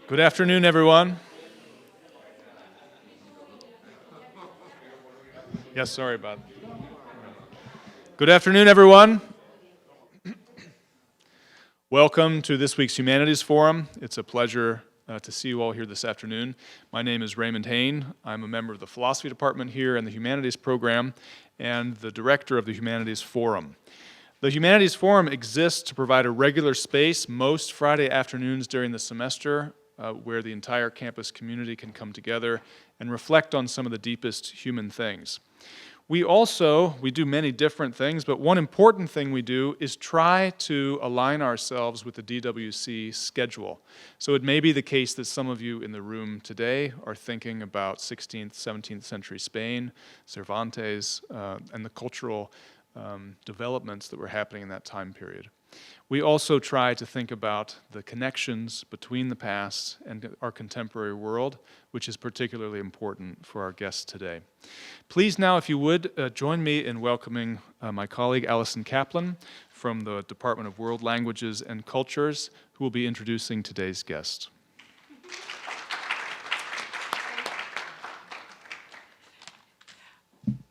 Good afternoon, everyone. Yes, sorry about that. Good afternoon, everyone. Welcome to this week's Humanities Forum. It's a pleasure to see you all here this afternoon. My name is Raymond Hain. I'm a member of the Philosophy Department here in the Humanities program and the director of the Humanities Forum. The Humanities Forum exists to provide a regular space most Friday afternoons during the semester where the entire campus community can come together and reflect on some of the deepest human things. We do many different things, but one important thing we do is try to align ourselves with the DWC schedule. So it may be the case that some of you in the room today are thinking about 16th, 17th century Spain, Cervantes, and the cultural developments that were happening in that time period. We also try to think about the connections between the past and our contemporary world, which is particularly important for our guests today. Please now, if you would, join me in welcoming my colleague Allison Kaplan from the Department of World Languages and Cultures, who will be introducing today's guest.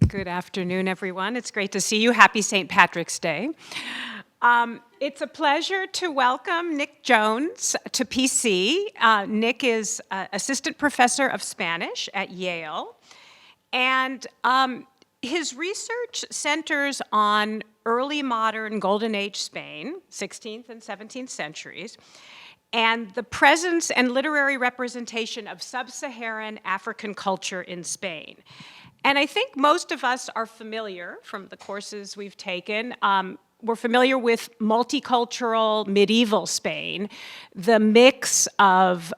Good afternoon, everyone. It's great to see you. Happy St. Patrick's Day. It's a pleasure to welcome Nick Jones to PC. Nick is assistant professor of Spanish at Yale, and his research centers on early modern Golden Age Spain, 16th and 17th centuries, and the presence and literary representation of sub-Saharan African culture in Spain. And I think most of us are familiar from the courses we've taken. We're familiar with multicultural medieval Spain, the mix of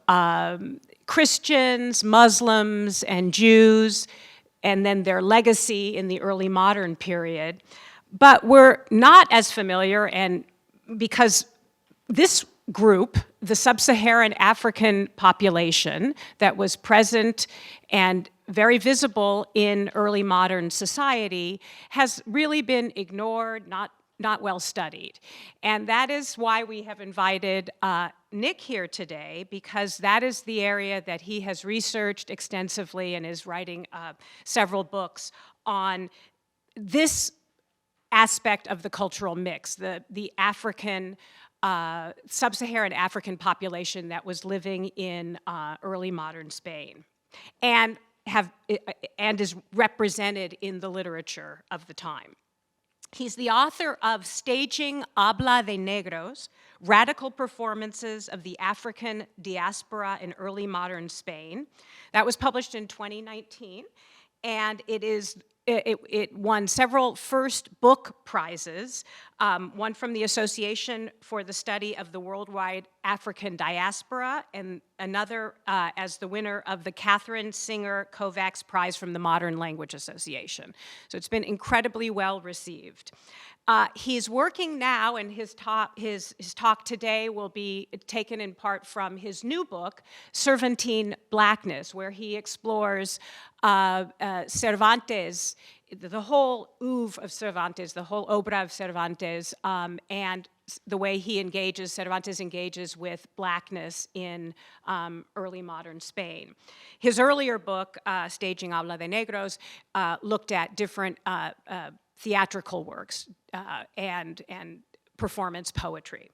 Christians, Muslims, and Jews, and then their legacy in the early modern period. But we're not as familiar, and because this group, the sub-Saharan African population that was present and very visible in early modern society, has really been ignored, not well studied. And that is why we have invited Nick here today, because that is the area that he has researched extensively and is writing several books on this aspect of the cultural mix, the African, sub-Saharan African population that was living in early modern Spain, and is represented in the literature of the time. He's the author of Staging Habla de Negros, Radical Performances of the African Diaspora in Early Modern Spain. That was published in 2019, and it won several first book prizes, one from the Association for the Study of the Worldwide African Diaspora, and another as the winner of the Catherine Singer Kovacs Prize from the Modern Language Association. So it's been incredibly well received. He's working now, and his talk today will be taken in part from his new book, Cervantine Blackness, where he explores Cervantes, the whole oeuvre of Cervantes, the whole obra of Cervantes, and the way Cervantes engages with Blackness in early modern Spain. His earlier book, Staging Habla de Negros, looked at different theatrical works and performance poetry.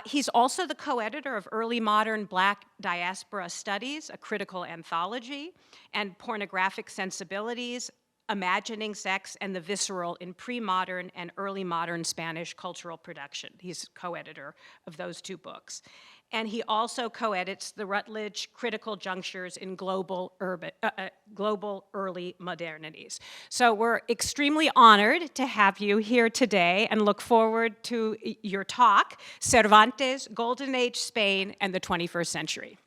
He's also the co-editor of Early Modern Black Diaspora Studies, a critical anthology, and Pornographic Sensibilities, Imagining Sex and the Visceral in Premodern and Early Modern Spanish Cultural Production. He's co-editor of those two books. And he also co-edits the Routledge Critical Junctures in Global Early Modernities. So we're extremely honored to have you here today and look forward to your talk, Cervantes, Golden Age Spain, and the 21st Century.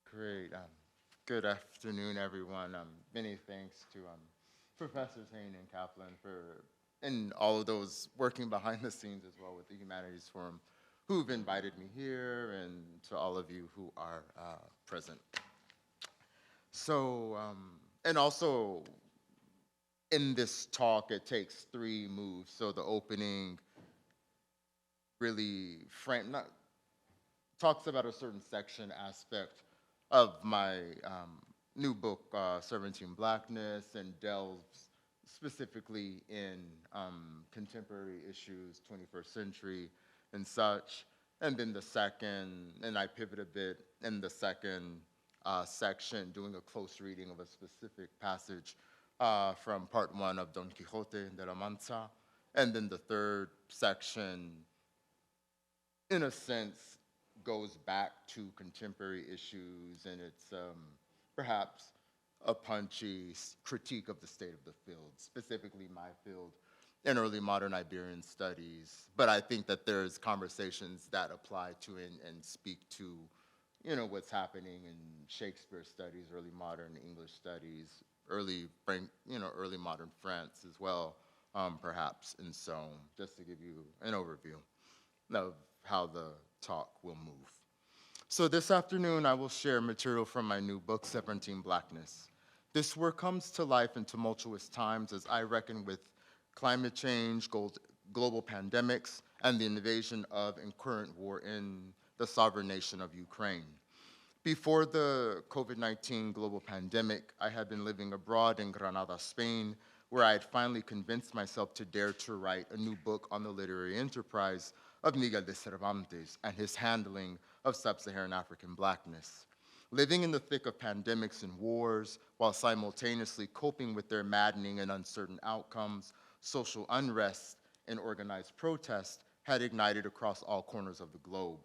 Great. Good afternoon, everyone. Many thanks to Professors Hain and Kaplan and all of those working behind the scenes as well with the Humanities Forum who've invited me here, and to all of you who are present. So, and also in this talk, it takes three moves. So the opening really talks about a certain section aspect of my new book, 17 Blackness, and delves specifically in contemporary issues, 21st century and such. And then the second, and I pivot a bit in the second section, doing a close reading of a specific passage from part one of Don Quixote de la Mancha. And then the third section, in a sense, goes back to contemporary issues, and it's perhaps a punchy critique of the state of the field, specifically my field in early modern Iberian studies. But I think that there's conversations that apply to and speak to, you know, what's happening in Shakespeare studies, early modern English studies, early modern France as well, perhaps. And so, just to give you an overview of how the talk will move. So this afternoon, I will share material from my new book, 17 Blackness. This work comes to life in tumultuous times as I reckon with climate change, global pandemics, and the invasion of and current war in the sovereign nation of Ukraine. Before the COVID-19 global pandemic, I had been living abroad in Granada, Spain, where I had finally convinced myself to dare to write a new book on the literary enterprise of Miguel de Cervantes and his handling of sub-Saharan African blackness. Living in the thick of pandemics and wars, while simultaneously coping with their maddening and uncertain outcomes, social unrest and organized protest had ignited across all corners of the globe.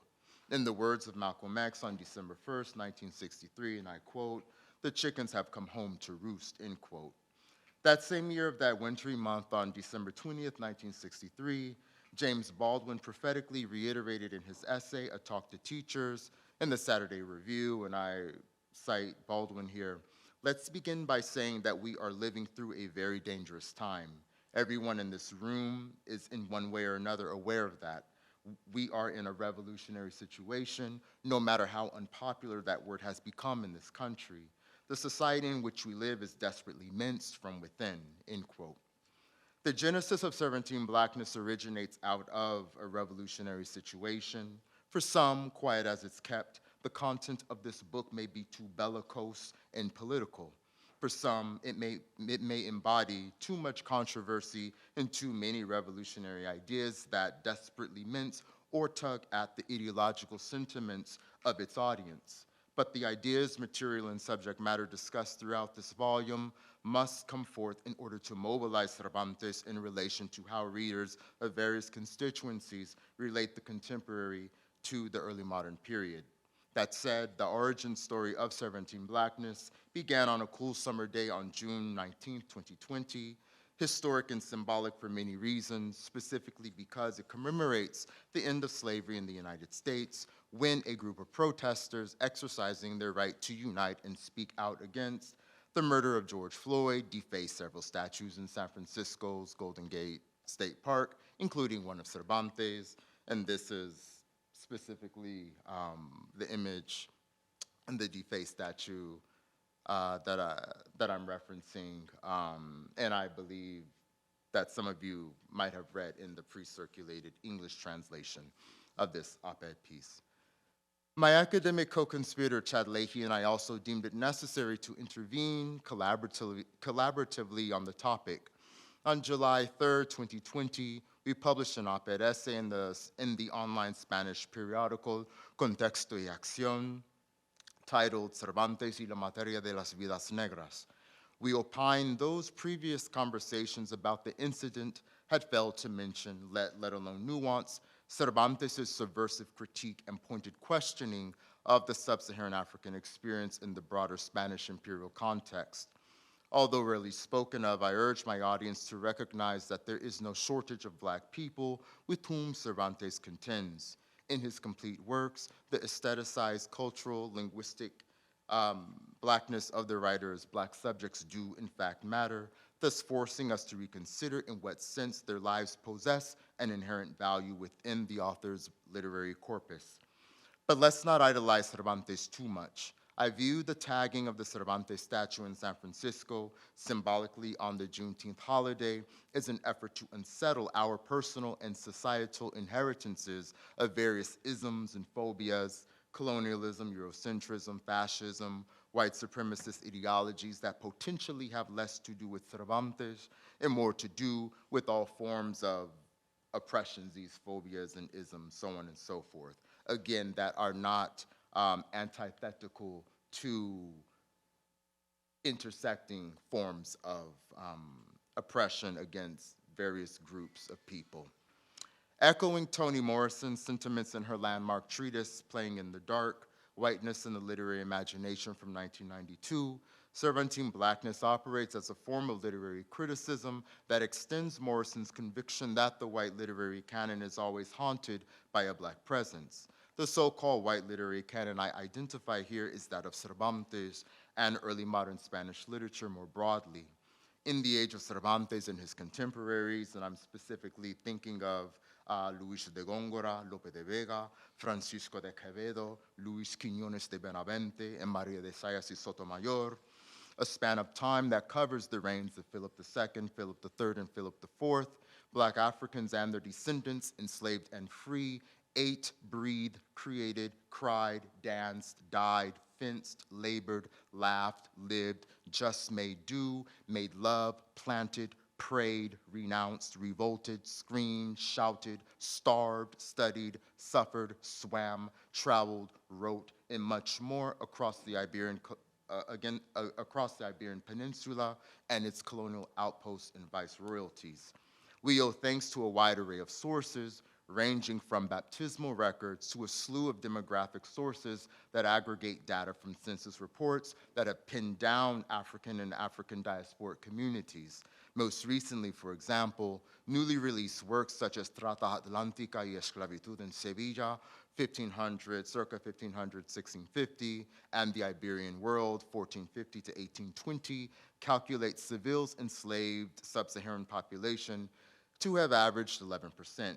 In the words of Malcolm X on December 1st, 1963, and I quote, "The chickens have come home to roost," end quote. That same year of that wintry month, on December 20th, 1963, James Baldwin prophetically reiterated in his essay, A Talk to Teachers, in the Saturday Review, and I cite Baldwin here, "Let's begin by saying that we are living through a very dangerous time. Everyone in this room is in one way or another aware of that. We are in a revolutionary situation, no matter how unpopular that word has become in this country. The society in which we live is desperately minced from within," end quote. The genesis of 17 Blackness originates out of a revolutionary situation. For some, quiet as it's kept, the content of this book may be too bellicose and political. For some, it may embody too much controversy and too many revolutionary ideas that desperately mince or tug at the ideological sentiments of its audience. But the ideas, material, and subject matter discussed throughout this volume must come forth in order to mobilize Cervantes in relation to how readers of various constituencies relate the contemporary to the early modern period. That said, the origin story of 17 Blackness began on a cool summer day on June 19, 2020, historic and symbolic for many reasons, specifically because it commemorates the end of slavery in the United States, when a group of protesters exercising their right to unite and speak out against the murder of George Floyd defaced several statues in San Francisco's Golden Gate State Park, including one of Cervantes, and this is specifically the image and the defaced statue that I'm referencing, and I believe that some of you might have read in the pre-circulated English translation of this op-ed piece. My academic co-conspirator, Chad Leahy, and I also deemed it necessary to intervene collaboratively on the topic. On July 3rd, 2020, we published an op-ed essay in the online Spanish periodical Contexto y Acción, titled Cervantes y la materia de las vidas negras. We opined those previous conversations about the incident had failed to mention, let alone nuance, Cervantes' subversive critique and pointed questioning of the sub-Saharan African experience in the broader Spanish imperial context. Although rarely spoken of, I urge my audience to recognize that there is no shortage of Black people with whom Cervantes contends. In his complete works, the aestheticized cultural, linguistic Blackness of the writer's Black subjects do in fact matter, thus forcing us to reconsider in what sense their lives possess an inherent value within the author's literary corpus. But let's not idolize Cervantes too much. I view the tagging of the Cervantes statue in San Francisco, symbolically on the Juneteenth holiday, as an effort to unsettle our personal and societal inheritances of various isms and phobias, colonialism, Eurocentrism, fascism, white supremacist ideologies that potentially have less to do with Cervantes and more to do with all forms of oppressions, these phobias and isms, so on and so forth. Again, that are not antithetical to intersecting forms of oppression against various groups of people. Echoing Toni Morrison's sentiments in her landmark treatise, Playing in the Dark, Whiteness in the Literary Imagination from 1992, Cervantine Blackness operates as a form of literary criticism that extends Morrison's conviction that the white literary canon is always haunted by a Black presence. The so-called white literary canon I identify here is that of Cervantes and early modern Spanish literature more broadly. In the age of Cervantes and his contemporaries, and I'm specifically thinking of Luis de Góngora, Lope de Vega, Francisco de Quevedo, Luis Quiñones de Benavente, and Maria de Zayas y Sotomayor, a span of time that covers the reigns of Philip II, Philip III, and Philip IV, Black Africans and their descendants, enslaved and free, ate, breathed, created, cried, danced, died, fenced, labored, laughed, lived, just made do, made love, planted, prayed, renounced, revolted, screamed, shouted, starved, studied, suffered, swam, traveled, wrote, and much more across the Iberian Peninsula and its colonial outposts and viceroyalties. We owe thanks to a wide array of sources, ranging from baptismal records to a slew of demographic sources that aggregate data from census reports that have pinned down African and African diasporic communities. Most recently, for example, newly released works such as Trata Atlántica y Esclavitud en Sevilla, 1500, circa 1500, 1650, and The Iberian World, 1450 to 1820, calculate Seville's enslaved sub-Saharan population to have averaged 11%.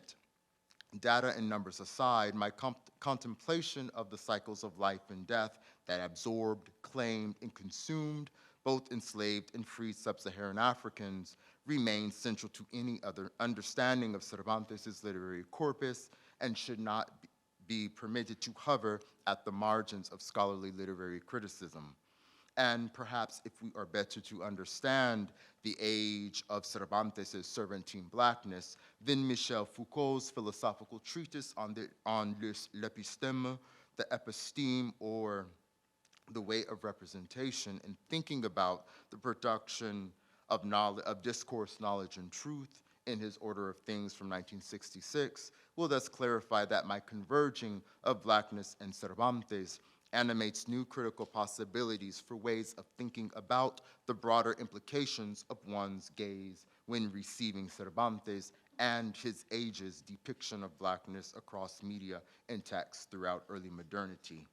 Data and numbers aside, my contemplation of the cycles of life and death that absorbed, claimed, and consumed both enslaved and free sub-Saharan Africans remains central to any other understanding of Cervantes' literary corpus and should not be permitted to hover at the margins of scholarly literary criticism. And perhaps if we are better to understand the age of Cervantes' Cervantine Blackness, then Michel Foucault's philosophical treatise on l'épistème, the episteme, or the way of representation, and thinking about the production of knowledge, of discourse, knowledge, and truth in his Order of Things from 1966, will thus clarify that my converging of Blackness and Cervantes animates new critical possibilities for ways of thinking about the broader implications of one's gaze when receiving Cervantes and his age's depiction of Blackness across media and text throughout early modernity.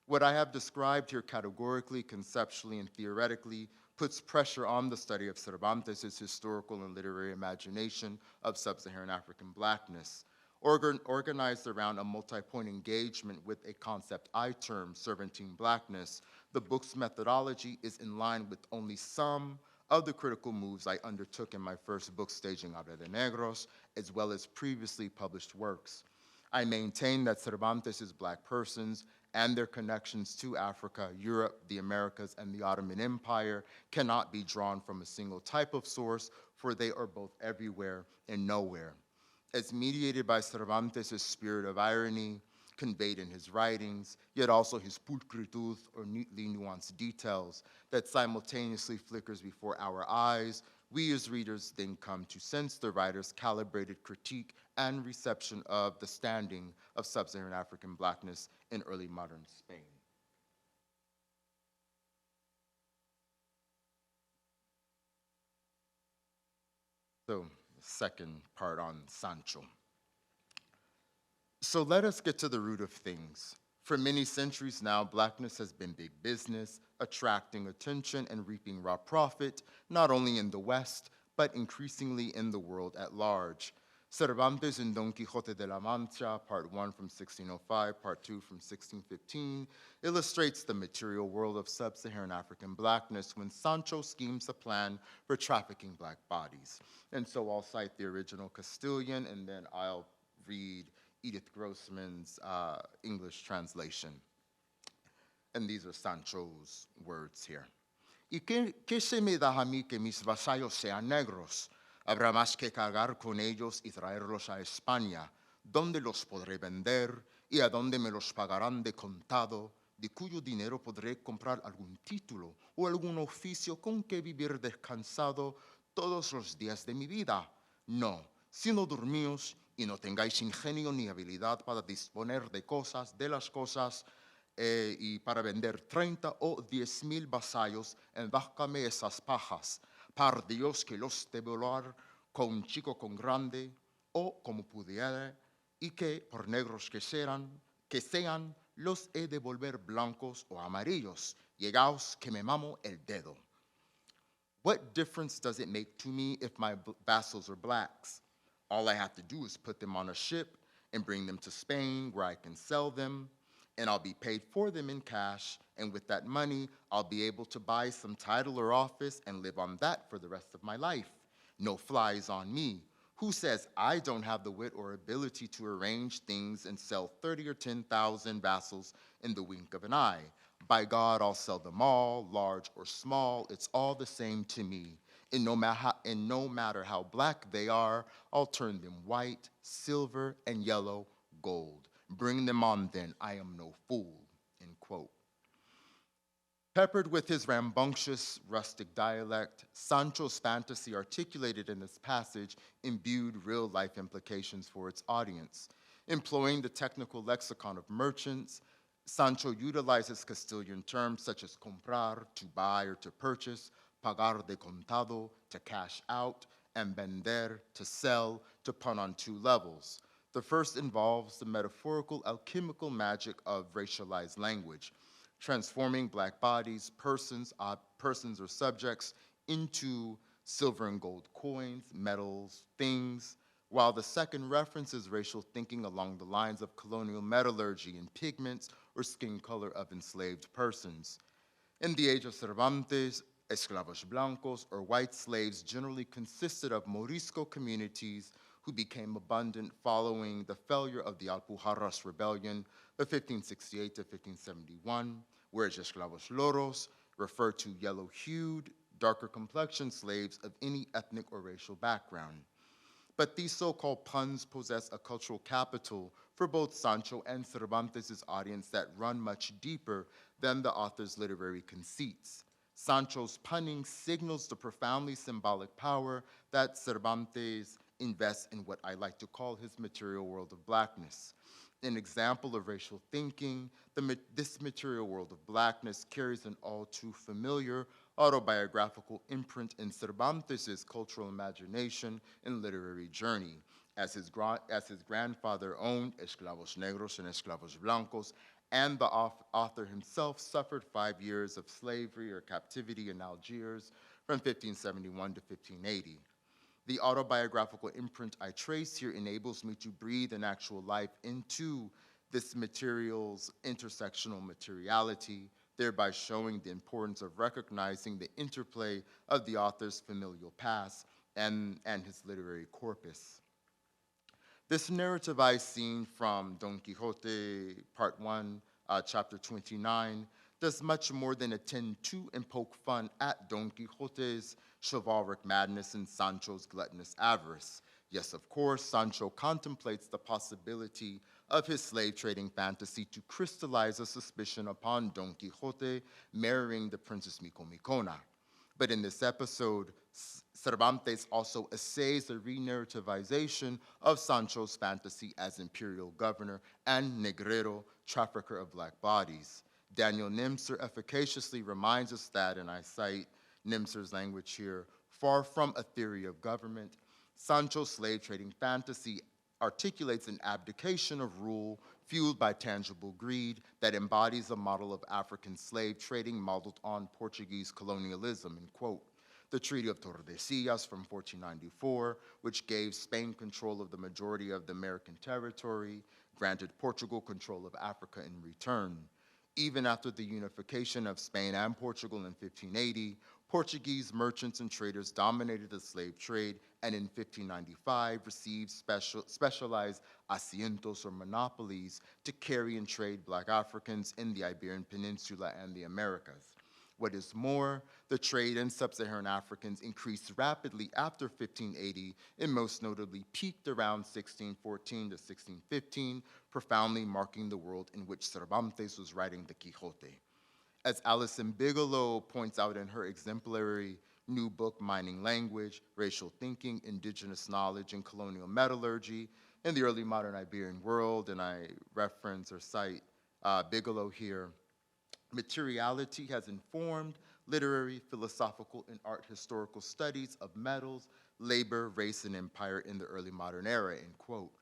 What I have described here categorically, conceptually, and theoretically puts pressure on the study of Cervantes' historical and literary imagination of sub-Saharan African Blackness. Organized around a multi-point engagement with a concept I term Cervantine Blackness, the book's methodology is in line with only some of the critical moves I undertook in my first book, Staging Habla de Negros, as well as previously published works. I maintain that Cervantes' Black persons and their connections to Africa, Europe, the Americas, and the Ottoman Empire cannot be drawn from a single type of source, for they are both everywhere and nowhere. As mediated by Cervantes' spirit of irony, conveyed in his writings, yet also his pulcritud, or neatly nuanced details, that simultaneously flickers before our eyes, we as readers then come to sense the writer's calibrated critique and reception of the standing of sub-Saharan African Blackness in early modern Spain. So, second part on Sancho. So let us get to the root of things. For many centuries now, Blackness has been big business, attracting attention and reaping raw profit, not only in the West, but increasingly in the world at large. Cervantes in Don Quixote de la Mancha, Part 1 from 1605, Part 2 from 1615, illustrates the material world of sub-Saharan African blackness when Sancho schemes a plan for trafficking black bodies. And so I'll cite the original Castilian, and then I'll read Edith Grossman's English translation. And these are Sancho's words here. ¿Y qué se me da a mí que mis vasallos sean negros? Habrá más que cargar con ellos y traerlos a España, donde los podré vender y a donde me los pagarán de contado, de cuyo dinero podré comprar algún título o algún oficio con que vivir descansado todos los días de mi vida. No, sino dormíos y no tengáis ingenio ni habilidad para disponer de las cosas, y para vender 30 o 10,000 vasallos, embárcame esas pajas, par Dios que los de volar con chico con grande, o como pudiera, y que por negros que sean, los he de volver blancos o amarillos, llegaos que me mamo el dedo. What difference does it make to me if my vassals are blacks? All I have to do is put them on a ship and bring them to Spain where I can sell them, and I'll be paid for them in cash, and with that money, I'll be able to buy some title or office and live on that for the rest of my life. No flies on me. Who says I don't have the wit or ability to arrange things and sell 30 or 10,000 vassals in the wink of an eye? By God, I'll sell them all, large or small, it's all the same to me. And no matter how black they are, I'll turn them white, silver, and yellow, gold. Bring them on then, I am no fool, end quote. Peppered with his rambunctious rustic dialect, Sancho's fantasy articulated in this passage imbued real-life implications for its audience. Employing the technical lexicon of merchants, Sancho utilizes Castilian terms such as comprar, to buy or to purchase, pagar de contado, to cash out, and vender, to sell, to pun on two levels. The first involves the metaphorical alchemical magic of racialized language, transforming black bodies, persons or subjects into silver and gold coins, metals, things, while the second references racial thinking along the lines of colonial metallurgy in pigments or skin color of enslaved persons. In the age of Cervantes, esclavos blancos, or white slaves, generally consisted of Morisco communities who became abundant following the failure of the Alpujarras Rebellion of 1568 to 1571, whereas esclavos loros refer to yellow-hued, darker-complexioned slaves of any ethnic or racial background. But these so-called puns possess a cultural capital for both Sancho and Cervantes' audience that run much deeper than the author's literary conceits. Sancho's punning signals the profoundly symbolic power that Cervantes invests in what I like to call his material world of blackness. An example of racial thinking, this material world of blackness carries an all too familiar autobiographical imprint in Cervantes' cultural imagination and literary journey, as his grandfather owned esclavos negros and esclavos blancos, and the author himself suffered 5 years of slavery or captivity in Algiers from 1571 to 1580. The autobiographical imprint I trace here enables me to breathe an actual life into this material's intersectional materiality, thereby showing the importance of recognizing the interplay of the author's familial past and his literary corpus. This narrativized scene from Don Quixote, Part 1, Chapter 29, does much more than attend to and poke fun at Don Quixote's chivalric madness and Sancho's gluttonous avarice. Yes, of course, Sancho contemplates the possibility of his slave trading fantasy to crystallize a suspicion upon Don Quixote marrying the Princess Micomicona. But in this episode, Cervantes also essays a re-narrativization of Sancho's fantasy as imperial governor and negrero, trafficker of black bodies. Daniel Nimser efficaciously reminds us that, and I cite Nimser's language here, far from a theory of government, Sancho's slave trading fantasy articulates an abdication of rule fueled by tangible greed that embodies a model of African slave trading modeled on Portuguese colonialism, end quote. the Treaty of Tordesillas from 1494, which gave Spain control of the majority of the American territory, granted Portugal control of Africa in return. Even after the unification of Spain and Portugal in 1580, Portuguese merchants and traders dominated the slave trade, and in 1595 received specialized asientos or monopolies to carry and trade Black Africans in the Iberian Peninsula and the Americas. What is more, the trade in sub-Saharan Africans increased rapidly after 1580 and most notably peaked around 1614 to 1615, profoundly marking the world in which Cervantes was writing the Quixote. As Alison Bigelow points out in her exemplary new book, Mining Language, Racial Thinking, Indigenous Knowledge, and Colonial Metallurgy in the Early Modern Iberian World, and I reference or cite Bigelow here, materiality has informed literary, philosophical, and art historical studies of metals, labor, race, and empire in the early modern era, end quote.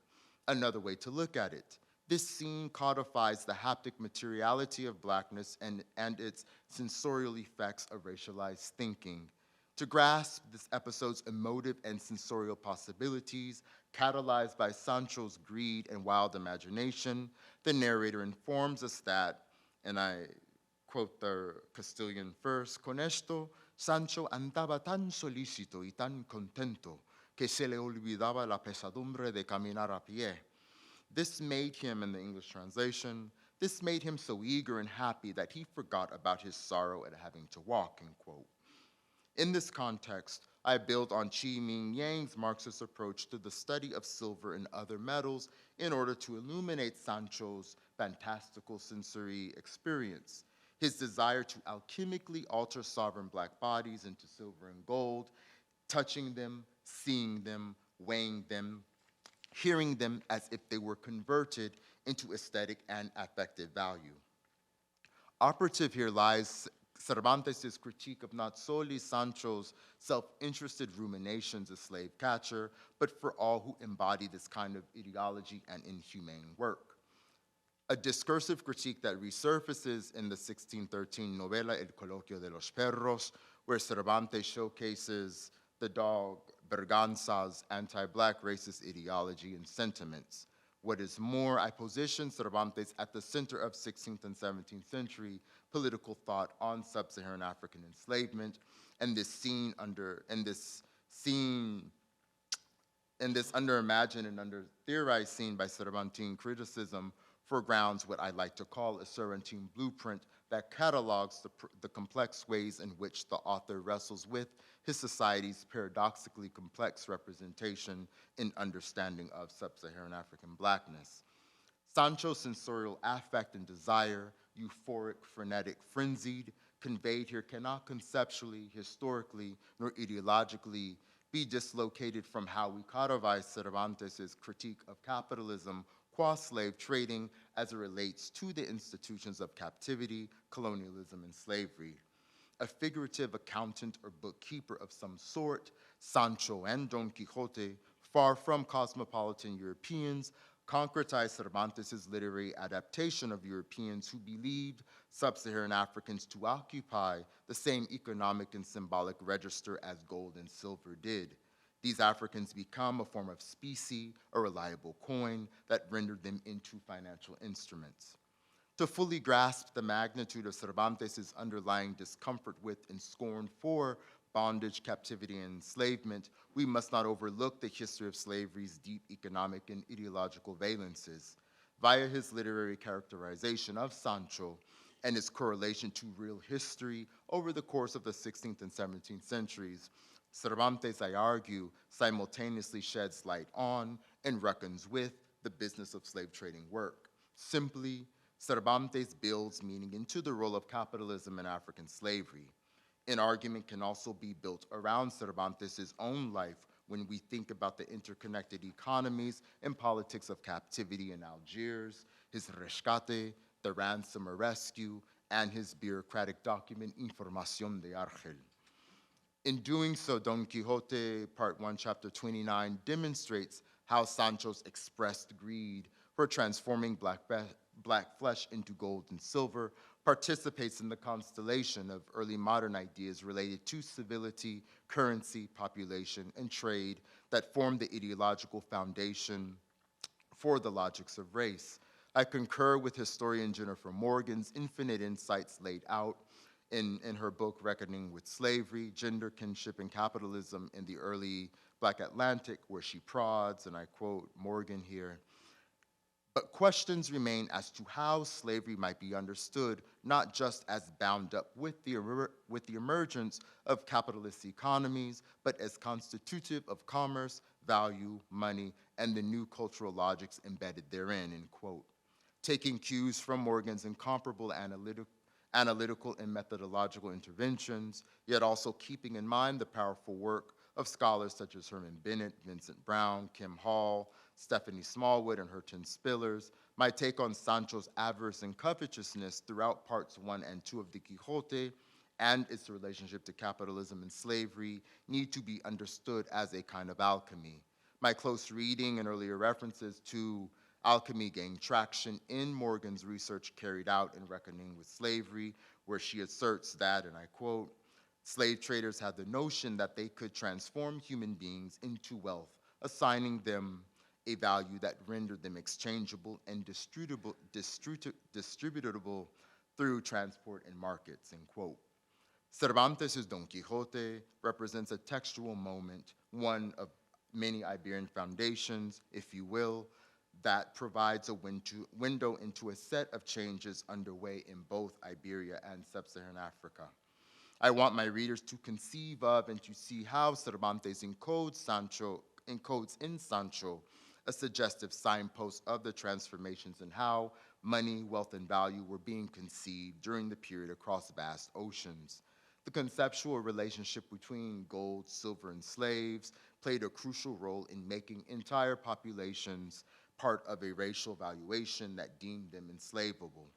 Another way to look at it, this scene codifies the haptic materiality of Blackness and its sensorial effects of racialized thinking. To grasp this episode's emotive and sensorial possibilities, catalyzed by Sancho's greed and wild imagination, the narrator informs us that, and I quote the Castilian verse, "Con esto, Sancho andaba tan solícito y tan contento que se le olvidaba la pesadumbre de caminar a pie." This made him, in the English translation, this made him so eager and happy that he forgot about his sorrow at having to walk, end quote. In this context, I build on Chi Ming Yang's Marxist approach to the study of silver and other metals in order to illuminate Sancho's fantastical sensory experience. His desire to alchemically alter sovereign Black bodies into silver and gold, touching them, seeing them, weighing them, hearing them as if they were converted into aesthetic and affective value. Operative here lies Cervantes' critique of not solely Sancho's self-interested ruminations as slave catcher, but for all who embody this kind of ideology and inhumane work. A discursive critique that resurfaces in the 1613 novela El Coloquio de los Perros, where Cervantes showcases the dog Berganza's anti-Black racist ideology and sentiments. What is more, I position Cervantes at the center of 16th and 17th century political thought on sub-Saharan African enslavement, and this under-imagined and under-theorized scene by Cervantine criticism foregrounds what I like to call a Cervantine blueprint that catalogs the complex ways in which the author wrestles with his society's paradoxically complex representation and understanding of sub-Saharan African Blackness. Sancho's sensorial affect and desire, euphoric, frenetic, frenzied, conveyed here cannot conceptually, historically, nor ideologically be dislocated from how we codify Cervantes' critique of capitalism qua slave trading as it relates to the institutions of captivity, colonialism, and slavery. A figurative accountant or bookkeeper of some sort, Sancho and Don Quixote, far from cosmopolitan Europeans, concretize Cervantes' literary adaptation of Europeans who believed sub-Saharan Africans to occupy the same economic and symbolic register as gold and silver did. These Africans become a form of specie, a reliable coin that rendered them into financial instruments. To fully grasp the magnitude of Cervantes' underlying discomfort with and scorn for bondage, captivity, and enslavement, we must not overlook the history of slavery's deep economic and ideological valences. Via his literary characterization of Sancho and its correlation to real history over the course of the 16th and 17th centuries, Cervantes, I argue, simultaneously sheds light on and reckons with the business of slave trading work. Simply, Cervantes builds meaning into the role of capitalism in African slavery. An argument can also be built around Cervantes' own life when we think about the interconnected economies and politics of captivity in Algiers, his rescate, the ransom or rescue, and his bureaucratic document, Información de Argel. In doing so, Don Quixote, Part 1, Chapter 29, demonstrates how Sancho's expressed greed for transforming black flesh into gold and silver participates in the constellation of early modern ideas related to civility, currency, population, and trade that form the ideological foundation for the logics of race. I concur with historian Jennifer Morgan's infinite insights laid out in her book, Reckoning with Slavery, Gender, Kinship, and Capitalism in the Early Black Atlantic, where she prods, and I quote Morgan here, "But questions remain as to how slavery might be understood, not just as bound up with the emergence of capitalist economies, but as constitutive of commerce, value, money, and the new cultural logics embedded therein," end quote. Taking cues from Morgan's incomparable analytical and methodological interventions, yet also keeping in mind the powerful work of scholars such as Herman Bennett, Vincent Brown, Kim Hall, Stephanie Smallwood, and Herton Spillers, my take on Sancho's avarice and covetousness throughout parts 1 and 2 of the Quixote and its relationship to capitalism and slavery need to be understood as a kind of alchemy. My close reading and earlier references to alchemy gained traction in Morgan's research carried out in Reckoning with Slavery, where she asserts that, and I quote, "Slave traders had the notion that they could transform human beings into wealth, assigning them a value that rendered them exchangeable and distributable through transport and markets," end quote. Cervantes' Don Quixote represents a textual moment, one of many Iberian foundations, if you will, that provides a window into a set of changes underway in both Iberia and sub-Saharan Africa. I want my readers to conceive of and to see how Cervantes encodes in Sancho a suggestive signpost of the transformations in how money, wealth, and value were being conceived during the period across vast oceans. The conceptual relationship between gold, silver, and slaves played a crucial role in making entire populations part of a racial valuation that deemed them enslavable.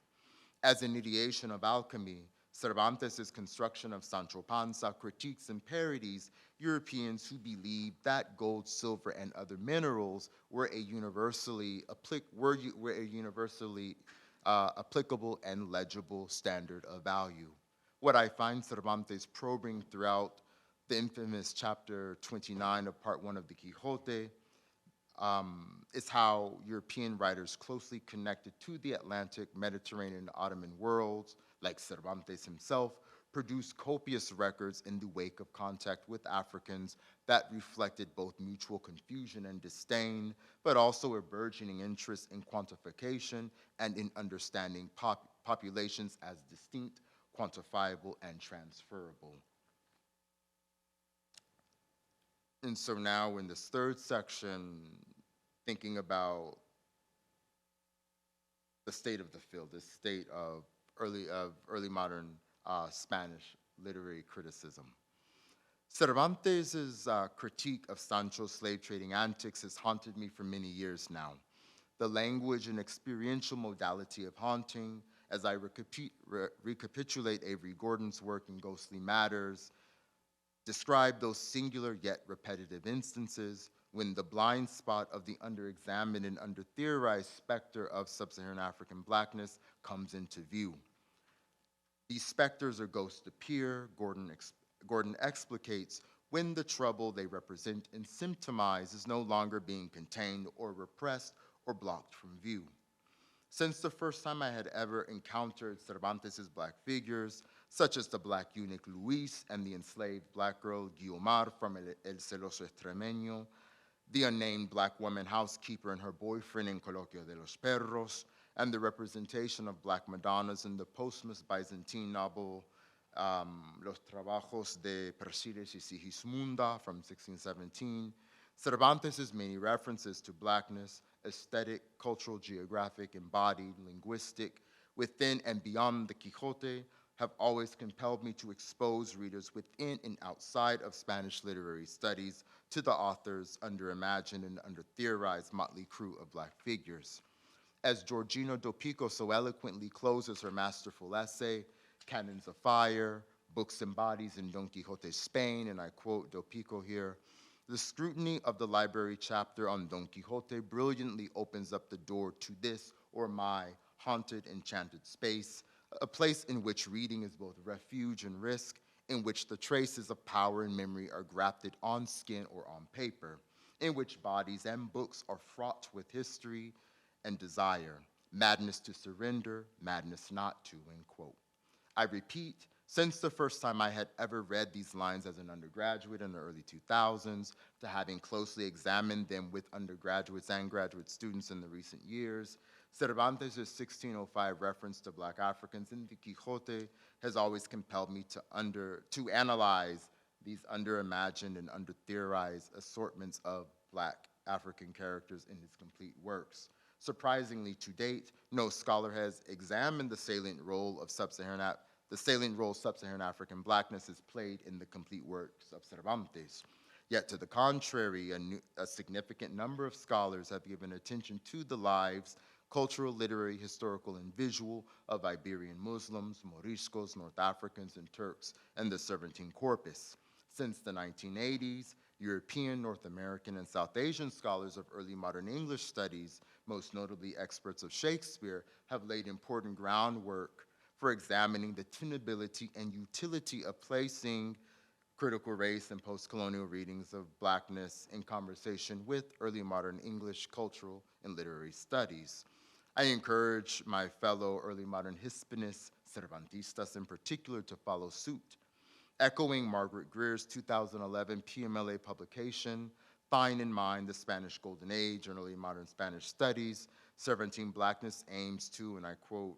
As an ideation of alchemy, Cervantes' construction of Sancho Panza critiques and parodies Europeans who believed that gold, silver, and other minerals were a universally applicable and legible standard of value. What I find Cervantes probing throughout the infamous chapter 29 of part 1 of the Quixote is how European writers closely connected to the Atlantic, Mediterranean, and Ottoman worlds, like Cervantes himself, produced copious records in the wake of contact with Africans that reflected both mutual confusion and disdain, but also a burgeoning interest in quantification and in understanding populations as distinct, quantifiable, and transferable. And so now in this third section, thinking about the state of the field, the state of early modern Spanish literary criticism. Cervantes' critique of Sancho's slave trading antics has haunted me for many years now. The language and experiential modality of haunting, as I recapitulate Avery Gordon's work in Ghostly Matters, describe those singular yet repetitive instances when the blind spot of the under-examined and under-theorized specter of sub-Saharan African blackness comes into view. These specters or ghosts appear, Gordon explicates, when the trouble they represent and symptomize is no longer being contained or repressed or blocked from view. Since the first time I had ever encountered Cervantes' black figures, such as the black eunuch Luis and the enslaved black girl Guiomar from El Celoso Extremeño, the unnamed black woman housekeeper and her boyfriend in Coloquio de los Perros, and the representation of black Madonnas in the posthumous Byzantine novel Los Trabajos de Persiles y Sigismunda from 1617, Cervantes' many references to blackness, aesthetic, cultural, geographic, embodied, linguistic, within and beyond the Quixote, have always compelled me to expose readers within and outside of Spanish literary studies to the author's under-imagined and under-theorized motley crew of black figures. As Georgina Dopico so eloquently closes her masterful essay, Cannons of Fire, Books and Bodies in Don Quixote's Spain, and I quote Dopico here, "The scrutiny of the library chapter on Don Quixote brilliantly opens up the door to this or my haunted, enchanted space, a place in which reading is both refuge and risk, in which the traces of power and memory are grafted on skin or on paper, in which bodies and books are fraught with history and desire, madness to surrender, madness not to, end quote. I repeat, since the first time I had ever read these lines as an undergraduate in the early 2000s, to having closely examined them with undergraduates and graduate students in the recent years, Cervantes' 1605 reference to Black Africans in the Quixote has always compelled me to analyze these under-imagined and under-theorized assortments of Black African characters in his complete works. Surprisingly, to date, no scholar has examined the salient role Sub-Saharan African Blackness has played in the complete works of Cervantes. Yet to the contrary, a significant number of scholars have given attention to the lives, cultural, literary, historical, and visual of Iberian Muslims, Moriscos, North Africans, and Turks, and the Serpentine corpus. Since the 1980s, European, North American, and South Asian scholars of early modern English studies, most notably experts of Shakespeare, have laid important groundwork for examining the tenability and utility of placing critical race and post-colonial readings of Blackness in conversation with early modern English cultural and literary studies. I encourage my fellow early modern Hispanists, Cervantistas in particular, to follow suit. Echoing Margaret Greer's 2011 PMLA publication, Fine in Mind, the Spanish Golden Age and Early Modern Spanish Studies, Cervantine Blackness aims to, and I quote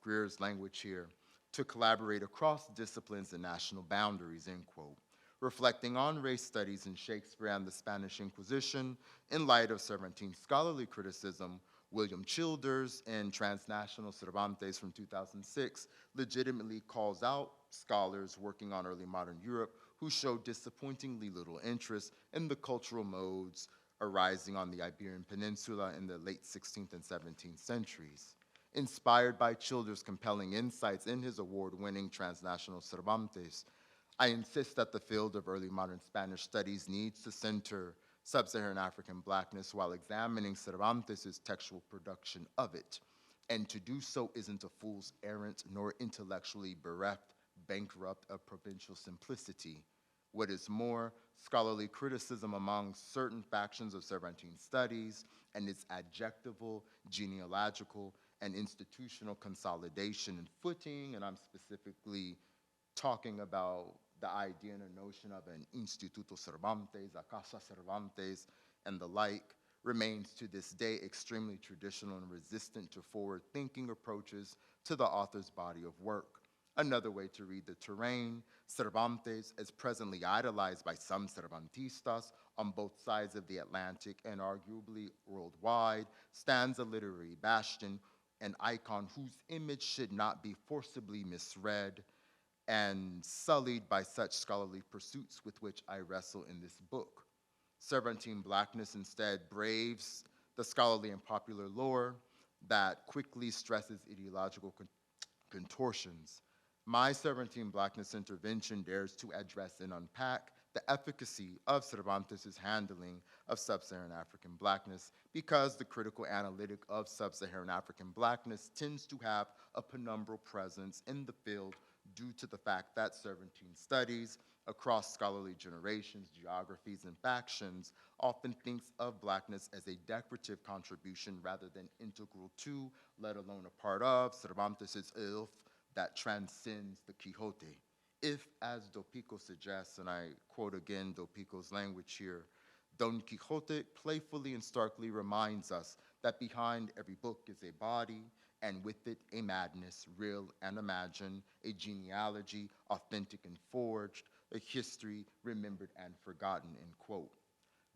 Greer's language here, to collaborate across disciplines and national boundaries, end quote. Reflecting on race studies in Shakespeare and the Spanish Inquisition, in light of Cervantine scholarly criticism, William Childers in Transnational Cervantes from 2006 legitimately calls out scholars working on early modern Europe who show disappointingly little interest in the cultural modes arising on the Iberian Peninsula in the late 16th and 17th centuries. Inspired by Childers' compelling insights in his award-winning Transnational Cervantes, I insist that the field of early modern Spanish studies needs to center Sub-Saharan African Blackness while examining Cervantes' textual production of it. And to do so isn't a fool's errand nor intellectually bereft, bankrupt of provincial simplicity. What is more, scholarly criticism among certain factions of Cervantine studies and its adjectival, genealogical, and institutional consolidation and footing, and I'm specifically talking about the idea and a notion of an Instituto Cervantes, a Casa Cervantes, and the like, remains to this day extremely traditional and resistant to forward-thinking approaches to the author's body of work. Another way to read the terrain, Cervantes, as presently idolized by some Cervantistas on both sides of the Atlantic and arguably worldwide, stands a literary bastion, an icon whose image should not be forcibly misread and sullied by such scholarly pursuits with which I wrestle in this book. Cervantine Blackness instead braves the scholarly and popular lore that quickly stresses ideological contortions. My Cervantine Blackness intervention dares to address and unpack the efficacy of Cervantes' handling of Sub-Saharan African Blackness because the critical analytic of Sub-Saharan African Blackness tends to have a penumbral presence in the field due to the fact that Cervantine studies across scholarly generations, geographies, and factions often thinks of Blackness as a decorative contribution rather than integral to, let alone a part of, Cervantes' oeuvre that transcends the Quixote. If, as Dopico suggests, and I quote again Dopico's language here, Don Quixote playfully and starkly reminds us that behind every book is a body, and with it a madness, real and imagined, a genealogy, authentic and forged, a history remembered and forgotten, end quote.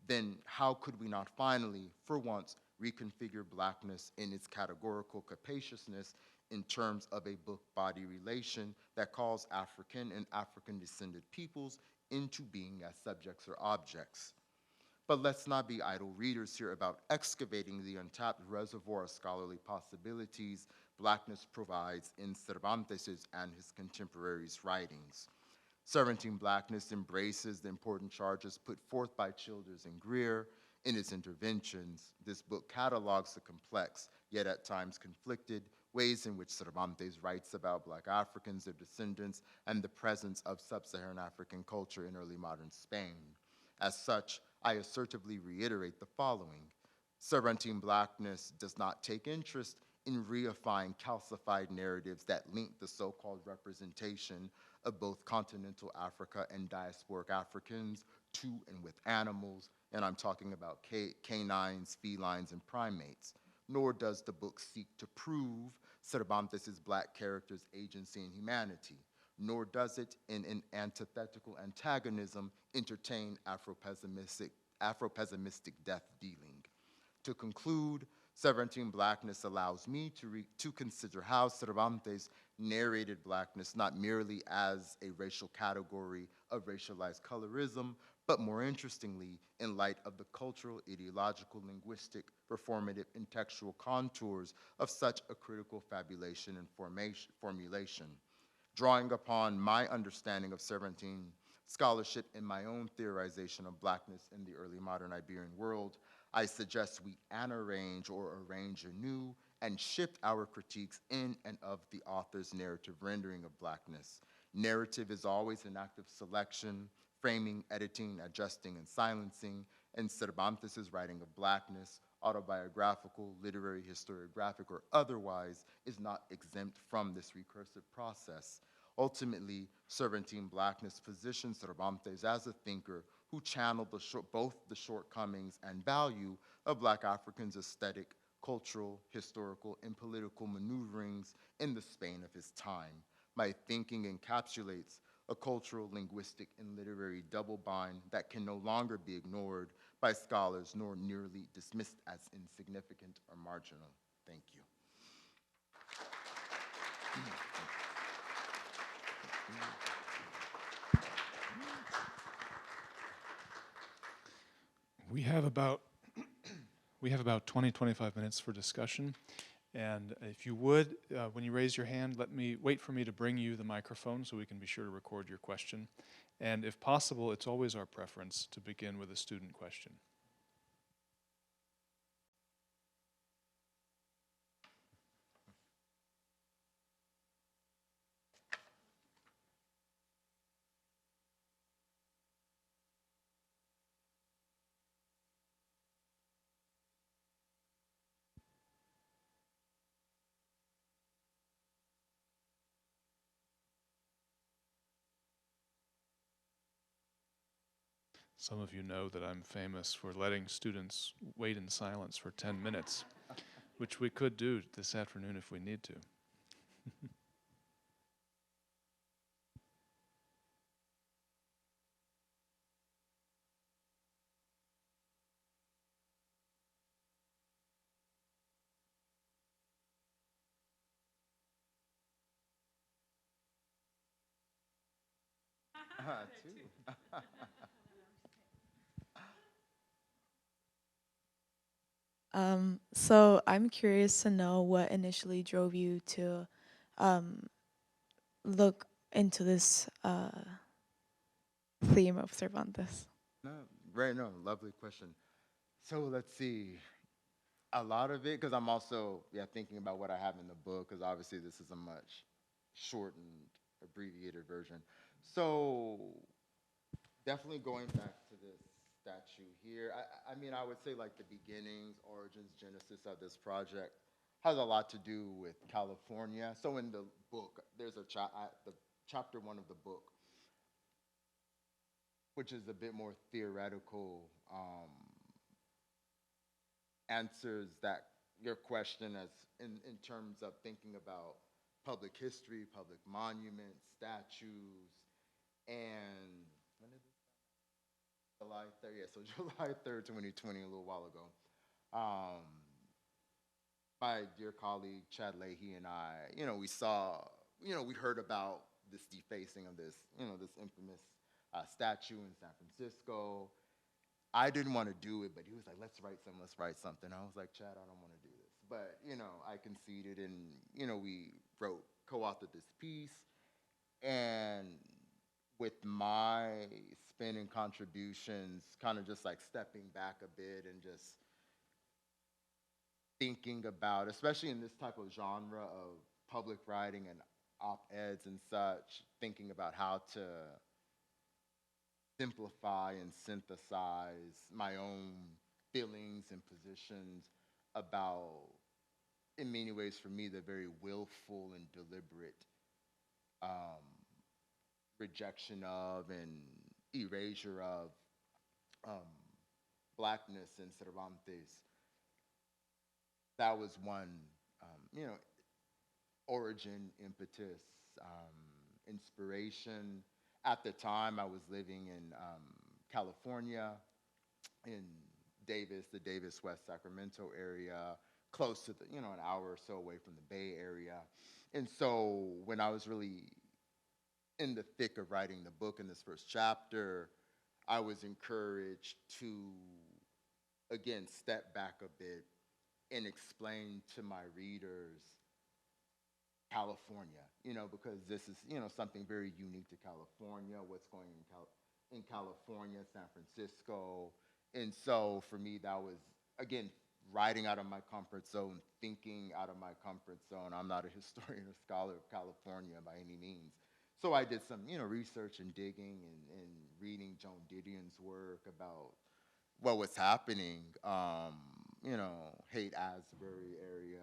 Then how could we not finally, for once, reconfigure Blackness in its categorical capaciousness in terms of a book-body relation that calls African and African-descended peoples into being as subjects or objects? But let's not be idle readers here about excavating the untapped reservoir of scholarly possibilities Blackness provides in Cervantes' and his contemporaries' writings. Cervantine Blackness embraces the important charges put forth by Childers and Greer in its interventions. This book catalogs the complex, yet at times conflicted, ways in which Cervantes writes about Black Africans, their descendants, and the presence of sub-Saharan African culture in early modern Spain. As such, I assertively reiterate the following. Cervantine Blackness does not take interest in reifying calcified narratives that link the so-called representation of both continental Africa and diasporic Africans to and with animals, and I'm talking about canines, felines, and primates. Nor does the book seek to prove Cervantes' Black characters' agency and humanity, nor does it, in an antithetical antagonism, entertain Afro-pessimistic death-dealing. To conclude, Cervantine Blackness allows me to consider how Cervantes narrated Blackness not merely as a racial category of racialized colorism, but more interestingly, in light of the cultural, ideological, linguistic, performative, and textual contours of such a critical fabulation and formulation. Drawing upon my understanding of Cervantine scholarship and my own theorization of Blackness in the early modern Iberian world, I suggest we unarrange or arrange anew and shift our critiques in and of the author's narrative rendering of Blackness. Narrative is always an act of selection, framing, editing, adjusting, and silencing, and Cervantes' writing of Blackness, autobiographical, literary, historiographic, or otherwise, is not exempt from this recursive process. Ultimately, Cervantine Blackness positions Cervantes as a thinker who channeled both the shortcomings and value of Black Africans' aesthetic, cultural, historical, and political maneuverings in the Spain of his time. My thinking encapsulates a cultural, linguistic, and literary double bind that can no longer be ignored by scholars nor nearly dismissed as insignificant or marginal. Thank you. We have about 20, 25 minutes for discussion. And if you would, when you raise your hand, wait for me to bring you the microphone so we can be sure to record your question. And if possible, it's always our preference to begin with a student question. Some of you know that I'm famous for letting students wait in silence for 10 minutes, which we could do this afternoon if we need to. Two. So I'm curious to know what initially drove you to look into this theme of Cervantes. No, right, no, lovely question. So let's see. A lot of it, because I'm also thinking about what I have in the book, because obviously this is a much shortened, abbreviated version. So definitely going back to this statue here, I mean, I would say like the beginnings, origins, genesis of this project has a lot to do with California. So in the book, there's the chapter 1 of the book, which is a bit more theoretical, answers that your question as in terms of thinking about public history, public monuments, statues, and when did this July 3rd? Yeah, so July 3rd, 2020, a little while ago. My dear colleague Chad Leahy and I, we saw, we heard about this defacing of this, this infamous statue in San Francisco. I didn't want to do it, but he was like, let's write something. I was like, Chad, I don't want to do this. But, I conceded and, we co-authored this piece. And with my spin and contributions, kind of just like stepping back a bit and just thinking about, especially in this type of genre of public writing and op-eds and such, thinking about how to simplify and synthesize my own feelings and positions about, in many ways for me, the very willful and deliberate um, rejection of and erasure of um, Blackness and Cervantes. That was one, origin, impetus, inspiration. At the time, I was living in California, in Davis, the Davis West Sacramento area, close to the, an hour or so away from the Bay Area. And so when I was really in the thick of writing the book in this first chapter, I was encouraged to, again, step back a bit and explain to my readers California, because this is, something very unique to California, what's going in California, San Francisco. And so for me, that was, again, writing out of my comfort zone, thinking out of my comfort zone. I'm not a historian or scholar of California by any means. So I did some, research and digging and reading Joan Didion's work about what was happening, Haight-Ashbury area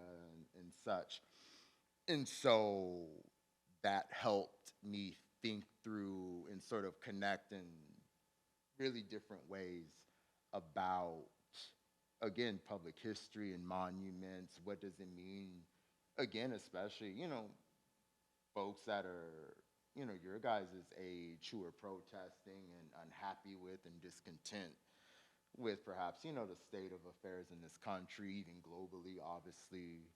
and such. And so that helped me think through and sort of connect in really different ways about, again, public history and monuments. What does it mean? Again, especially, folks that are, your guys' age who are protesting and unhappy with and discontent with perhaps, the state of affairs in this country, even globally, obviously.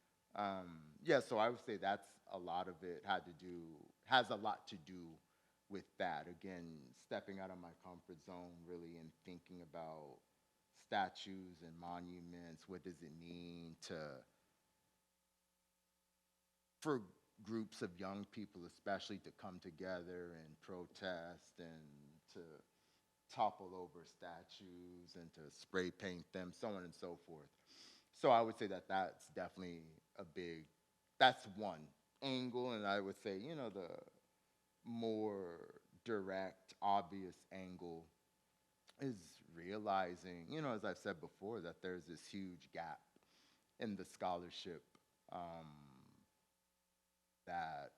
Yeah, so I would say that's a lot of it has a lot to do with that. Again, stepping out of my comfort zone, really, and thinking about statues and monuments. What does it mean for groups of young people, especially, to come together and protest and to topple over statues and to spray paint them, so on and so forth. So I would say that that's definitely that's one angle, and I would say, the more direct, obvious angle is realizing, as I've said before, that there's this huge gap in the scholarship, that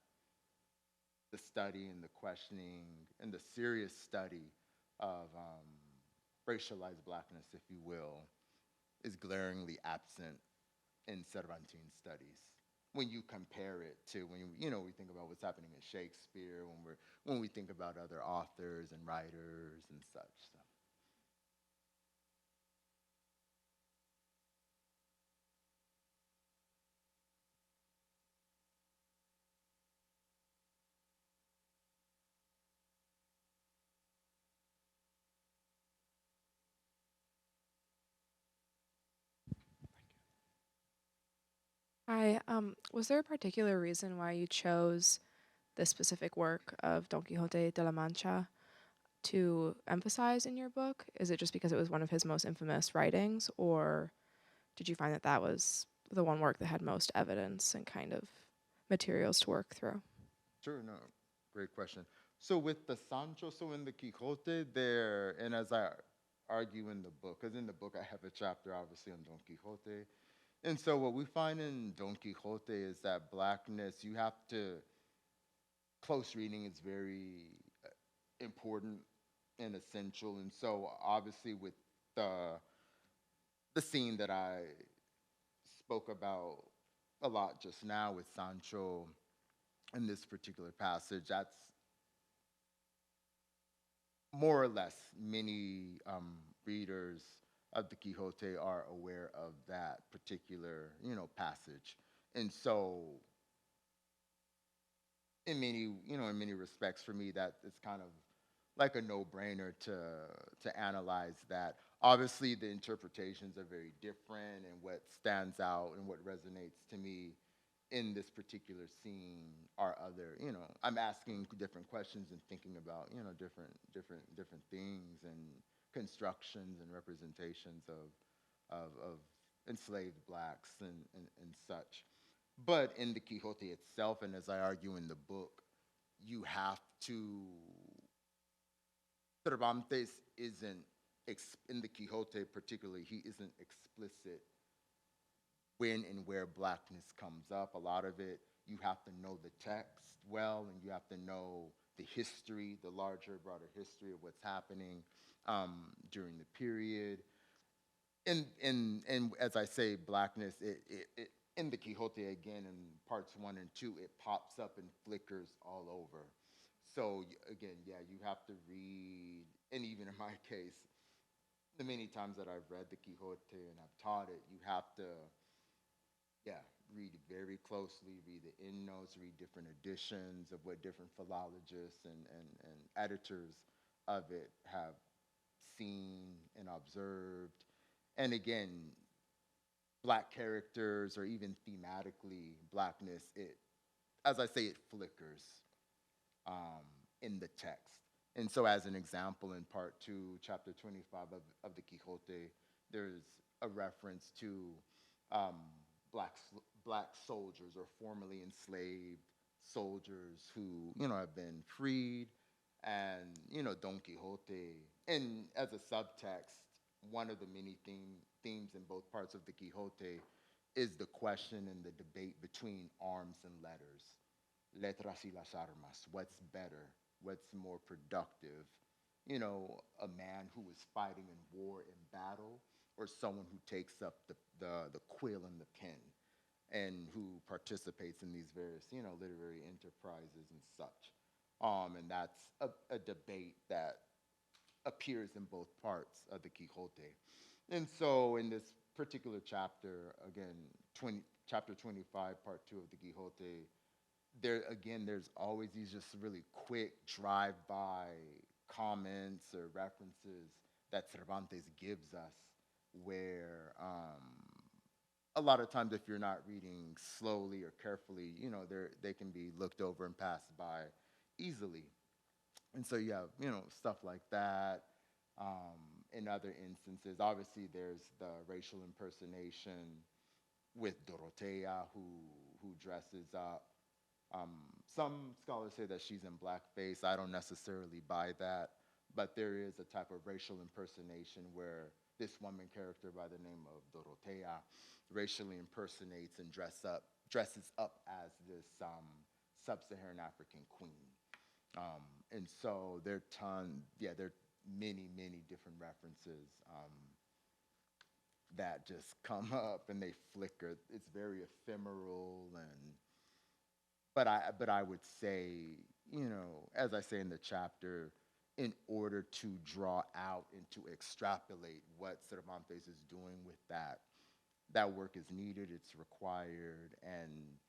the study and the questioning and the serious study of racialized Blackness, if you will, is glaringly absent in Cervantine studies. When you compare it to we think about what's happening in Shakespeare, when we think about other authors and writers and such. So. Hi. Was there a particular reason why you chose this specific work of Don Quixote de la Mancha to emphasize in your book? Is it just because it was one of his most infamous writings, or did you find that that was the one work that had most evidence and kind of materials to work through? Sure, no, great question. So with the Sancho, so in the Quixote there, and as I argue in the book, because in the book I have a chapter obviously on Don Quixote, and so what we find in Don Quixote is that Blackness, close reading is very important and essential, and so obviously with the scene that I spoke about a lot just now with Sancho in this particular passage, that's more or less many readers of the Quixote are aware of that particular, passage. And so in many respects for me, that it's kind of like a no-brainer to analyze that. Obviously, the interpretations are very different, and what stands out and what resonates to me in this particular scene are other, I'm asking different questions and thinking about, different things and constructions and representations of enslaved blacks and such. But in the Quixote itself, and as I argue in the book, you have to, Cervantes isn't, in the Quixote particularly, he isn't explicit when and where blackness comes up. A lot of it, you have to know the text well, and you have to know the history, the larger, broader history of what's happening during the period. And as I say, blackness, in the Quixote again, in parts 1 and 2, it pops up and flickers all over. So again, yeah, you have to read, and even in my case, the many times that I've read the Quixote and I've taught it, you have to, yeah, read very closely, read the endnotes, read different editions of what different philologists and editors of it have seen and observed. And again, black characters, or even thematically blackness, it, as I say, it flickers in the text. And so as an example, in part 2, chapter 25 of the Quixote, there's a reference to black soldiers, or formerly enslaved soldiers who, have been freed. And, Don Quixote, and as a subtext, one of the many themes in both parts of the Quixote is the question and the debate between arms and letters. Letras y las armas. What's better? What's more productive? A man who is fighting in war, in battle, or someone who takes up the quill and the pen, and who participates in these various, literary enterprises and such. And that's a debate that appears in both parts of the Quixote. And so in this particular chapter, again, chapter 25, part 2 of the Quixote, there's always these just really quick drive-by comments or references that Cervantes gives us, where a lot of times, if you're not reading slowly or carefully, they can be looked over and passed by easily. And so you have, stuff like that. In other instances, obviously, there's the racial impersonation with Dorotea, who dresses up. Some scholars say that she's in blackface. I don't necessarily buy that, but there is a type of racial impersonation where this woman character by the name of Dorotea racially impersonates and dresses up as this sub-Saharan African queen. And so there are many, many different references that just come up and they flicker. It's very ephemeral, but I would say, as I say in the chapter, in order to draw out and to extrapolate what Cervantes is doing with that work is needed, it's required, and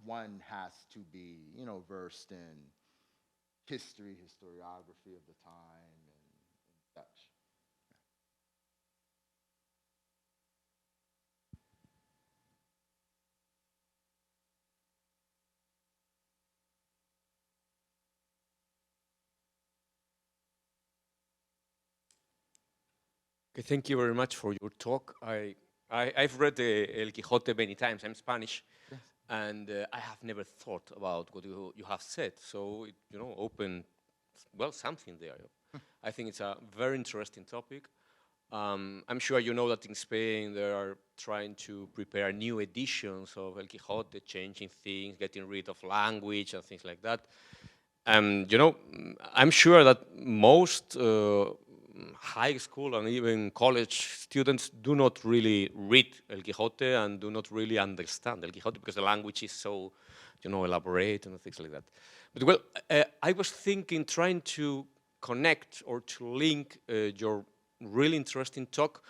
one has to be, versed in history, historiography of the time, and such. Okay, thank you very much for your talk. I've read El Quixote many times. I'm Spanish, yes. And I have never thought about what you have said. So it, opened, well, something there. I think it's a very interesting topic. I'm sure you know that in Spain they are trying to prepare new editions of El Quixote, changing things, getting rid of language and things like that. I'm sure that most high school and even college students do not really read El Quixote and do not really understand El Quixote because the language is so, elaborate and things like that. But well, I was thinking, trying to connect or to link your really interesting talk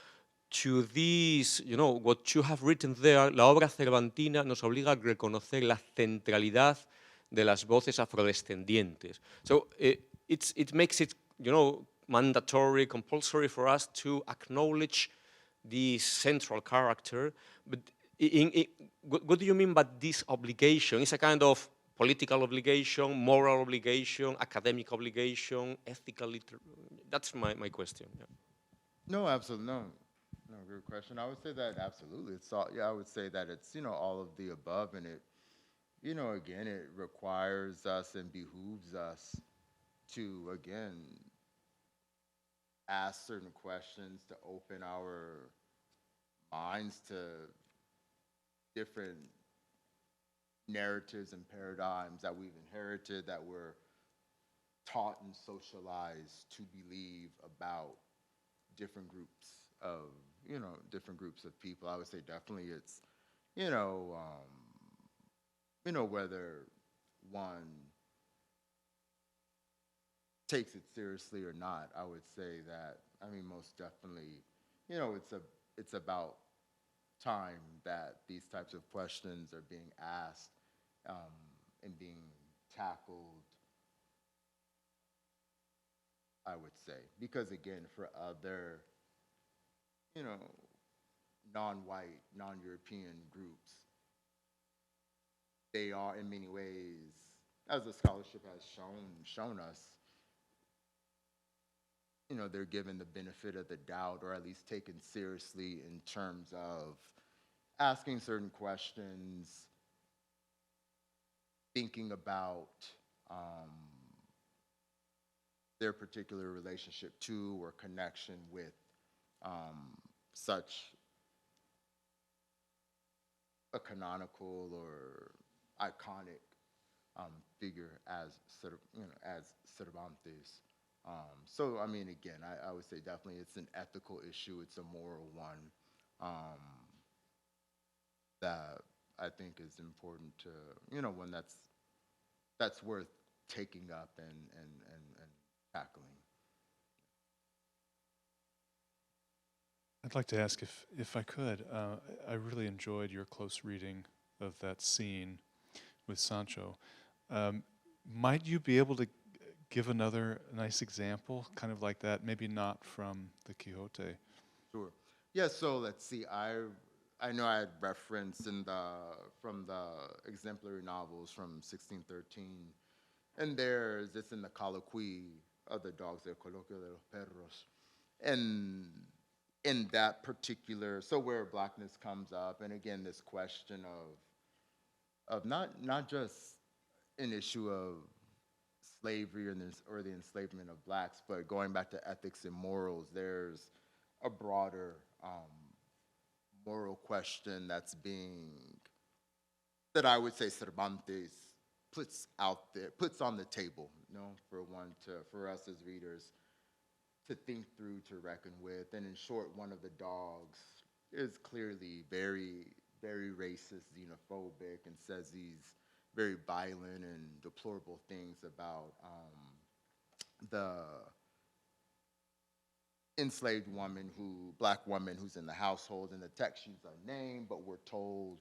to this, what you have written there. La obra cervantina nos obliga a reconocer la centralidad de las voces afrodescendientes. So it makes it, mandatory, compulsory for us to acknowledge the central character. But what do you mean by this obligation? It's a kind of political obligation, moral obligation, academic obligation, ethical. That's my question. Yeah. No, absolutely no. No, good question. I would say that absolutely. It's all, yeah, I would say that it's, all of the above, and it, again, it requires us and behooves us to, again, ask certain questions, to open our minds to different narratives and paradigms that we've inherited, that we're taught and socialized to believe about different groups of, different groups of people. I would say definitely it's, whether one takes it seriously or not. I would say that, I mean, most definitely, it's about time that these types of questions are being asked, and being tackled, I would say. Because again, for other, you know, non-white, non-European groups, they are in many ways, as the scholarship has shown us, they're given the benefit of the doubt, or at least taken seriously in terms of asking certain questions, thinking about their particular relationship to or connection with such a canonical or iconic figure as as Cervantes. So I mean, again, I would say definitely it's an ethical issue. It's a moral one that I think is important to, one that's worth taking up and tackling. I'd like to ask if I could. I really enjoyed your close reading of that scene with Sancho. Might you be able to give another nice example, kind of like that? Maybe not from the Quixote. Sure. Yeah. So let's see. I know I had referenced from the exemplary novels from 1613, and it's in the colloquy of the dogs, el coloquio de los perros, and in that particular, so where blackness comes up, and again this question of not just an issue of slavery or the enslavement of blacks, but going back to ethics and morals, there's a broader moral question that I would say Cervantes puts out there, puts on the table, for us as readers to think through, to reckon with. And in short, one of the dogs is clearly very, very racist, xenophobic, and says these very violent and deplorable things about the enslaved black woman who's in the household. In the text, she's unnamed, but we're told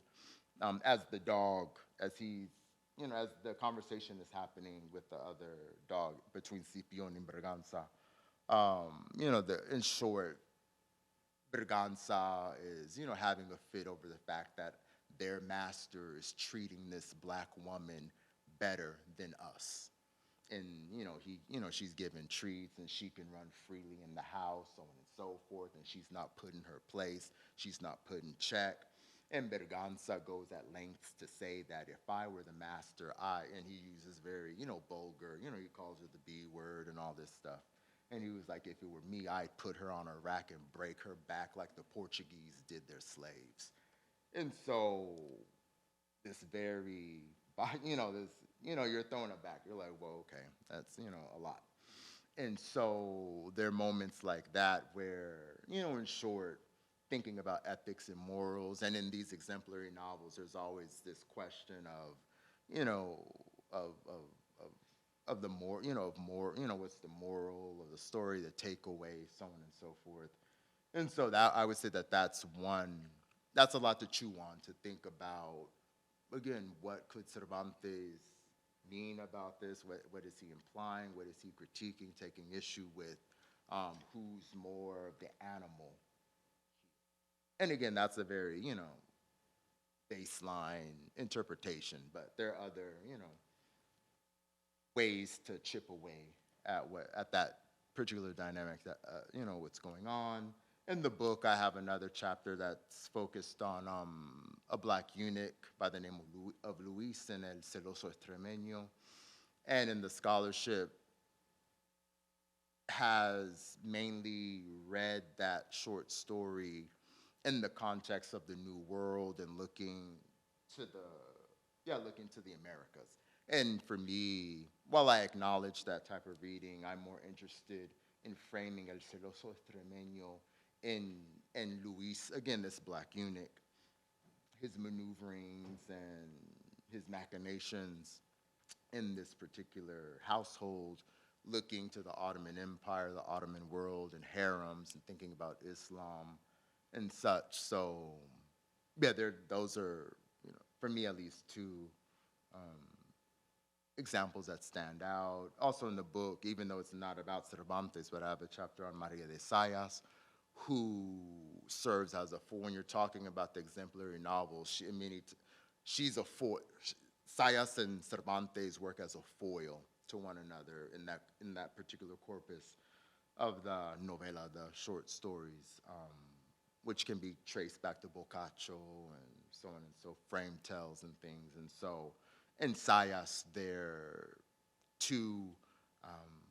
as the dog, as the conversation is happening with the other dog between Scipione and Berganza, in short, Berganza is, having a fit over the fact that their master is treating this black woman better than us. And, she's given treats and she can run freely in the house, so on and so forth, and she's not put in her place, she's not put in check. And Berganza goes at lengths to say that if I were the master, and he uses very, vulgar, he calls her the B word and all this stuff. And he was like, if it were me, I'd put her on a rack and break her back like the Portuguese did their slaves. And so this very, you're throwing it back. You're like, well, okay, that's, a lot. And so there are moments like that where, in short, thinking about ethics and morals, and in these exemplary novels, there's always this question of, of the what's the moral of the story, the takeaway, so on and so forth. And so that I would say that's a lot to chew on, to think about, again, what could Cervantes mean about this? What is he implying? What is he critiquing, taking issue with? Who's more of the animal? And again, that's a very, baseline interpretation, but there are other, ways to chip away at that particular dynamic, that what's going on, in the book, I have another chapter that's focused on a black eunuch by the name of Luis in El Celoso Extremeño. And in the scholarship, has mainly read that short story in the context of the New World and looking to the Americas. And for me, while I acknowledge that type of reading, I'm more interested in framing El Celoso Extremeño and Luis, again, this black eunuch, his maneuverings and his machinations in this particular household, looking to the Ottoman Empire, the Ottoman world, and harems, and thinking about Islam and such. So, yeah, those are, for me at least, two examples that stand out. Also in the book, even though it's not about Cervantes, but I have a chapter on Maria de Sayas, who serves as when you're talking about the exemplary novel, she's a foil. Sayas and Cervantes work as a foil to one another in that particular corpus of the novela, the short stories, which can be traced back to Boccaccio and so on and so, frame tells and things. And so in Sayas, there are two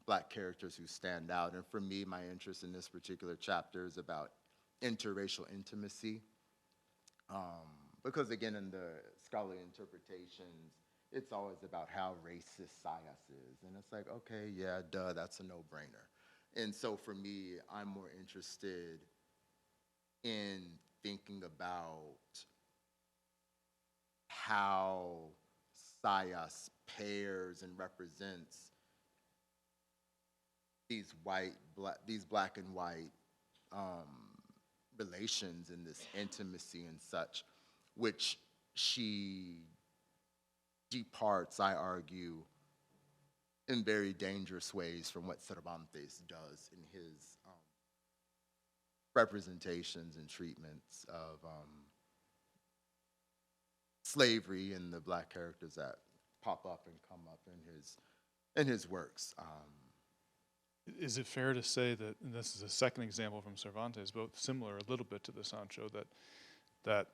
black characters who stand out. And for me, my interest in this particular chapter is about interracial intimacy. Because again, in the scholarly interpretations, it's always about how racist Sayas is. And it's like, okay, yeah, duh, that's a no-brainer. And so for me, I'm more interested in thinking about how Sayas pairs and represents these black and white relations and this intimacy and such, which she departs, I argue, in very dangerous ways from what Cervantes does in his representations and treatments of slavery and the black characters that pop up and come up in his works. Is it fair to say that, and this is a second example from Cervantes, both similar a little bit to the Sancho, that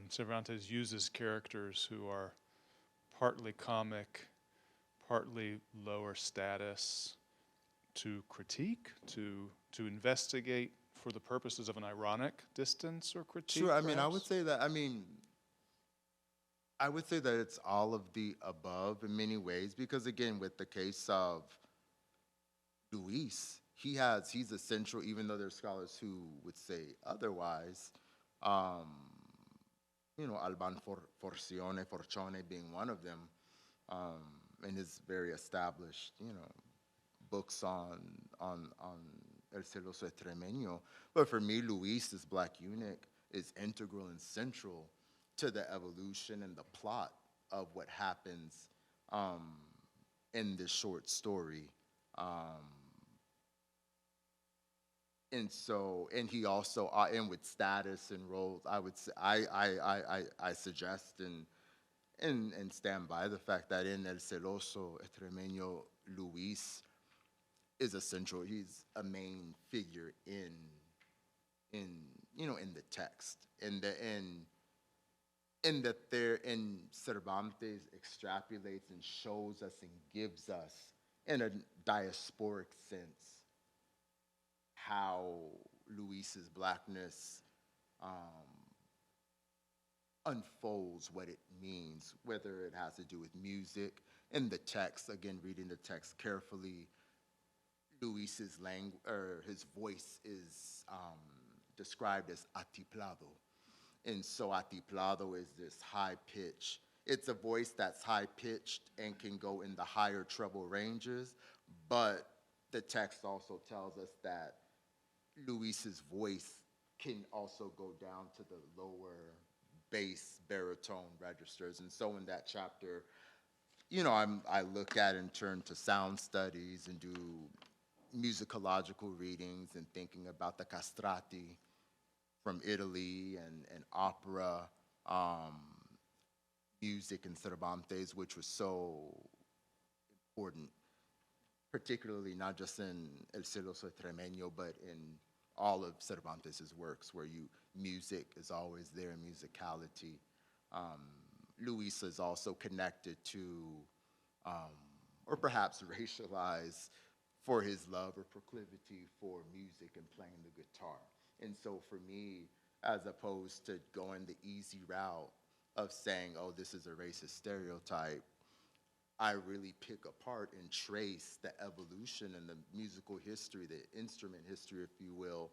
Cervantes uses characters who are partly comic, partly lower status, to critique, to investigate for the purposes of an ironic distance or critique? Sure, I mean, perhaps? I would say that it's all of the above in many ways, because again, with the case of Luis, he's essential, even though there's scholars who would say otherwise. Alban Forcione being one of them, in his very established, books on El Celoso Extremeño. But for me, Luis, this black eunuch, is integral and central to the evolution and the plot of what happens in this short story. And he also, and with status and roles, I would say, I suggest and stand by the fact that in El Celoso Extremeño, Luis is essential. He's a main figure in the text, and Cervantes extrapolates and shows us and gives us, in a diasporic sense, how Luis's blackness unfolds, what it means, whether it has to do with music. In the text, again, reading the text carefully, Luis's his voice is described as atiplado. And so atiplado is this high pitch. It's a voice that's high pitched and can go in the higher treble ranges, but the text also tells us that Luis's voice can also go down to the lower bass baritone registers. And so in that chapter, I look at and turn to sound studies and do musicological readings and thinking about the castrati from Italy and opera music in Cervantes, which was so important, particularly not just in El Celoso Extremeño, but in all of Cervantes' works, where music is always there, musicality. Luis is also connected to, or perhaps racialized, for his love or proclivity for music and playing the guitar. And so for me, as opposed to going the easy route of saying, oh, this is a racist stereotype, I really pick apart and trace the evolution and the musical history, the instrument history, if you will,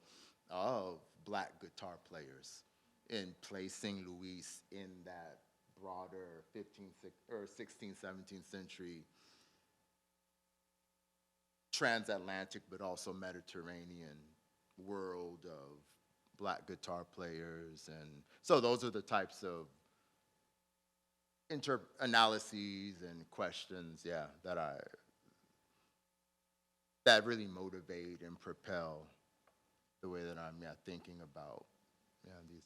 of Black guitar players, in placing Luis in that broader 16th, 17th century transatlantic but also Mediterranean world of Black guitar players. And so those are the types of analyses and questions, yeah, that really motivate and propel the way that I'm thinking about these.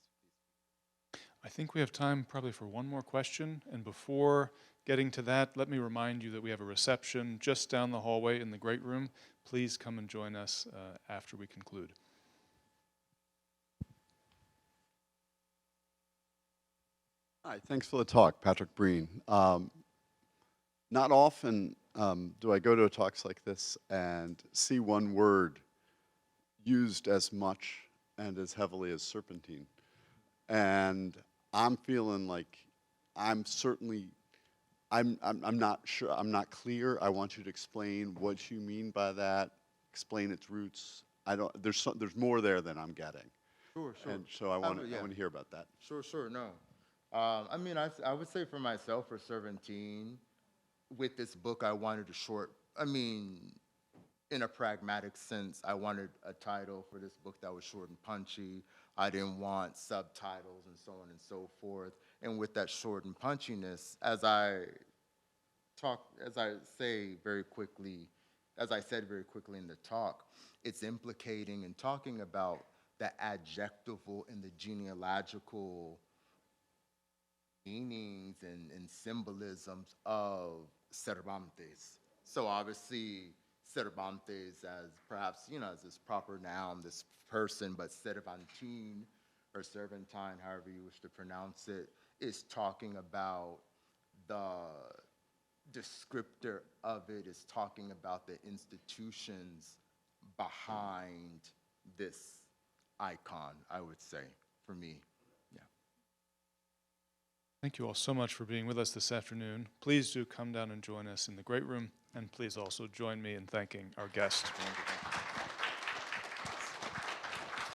I think we have time probably for one more question, and before getting to that, let me remind you that we have a reception just down the hallway in the great room. Please come and join us after we conclude. Hi, thanks for the talk, Patrick Breen. Not often do I go to talks like this and see one word used as much and as heavily as serpentine. And I'm feeling like I'm not sure, I'm not clear. I want you to explain what you mean by that, explain its roots. There's more there than I'm getting. Sure. And so I want to hear about that. Sure, no. I mean, I would say for myself, for Serpentine, with this book, I wanted in a pragmatic sense, I wanted a title for this book that was short and punchy. I didn't want subtitles and so on and so forth. And with that short and punchiness, as I said very quickly in the talk, it's implicating and talking about the adjectival and the genealogical meanings and symbolisms of Cervantes. So obviously, Cervantes as perhaps, as this proper noun, this person, but Cervantine or Cervantine, however you wish to pronounce it, is talking about the descriptor of it, is talking about the institutions behind this icon, I would say, for me. Thank you all so much for being with us this afternoon. Please do come down and join us in the great room, and please also join me in thanking our guests. Thank you.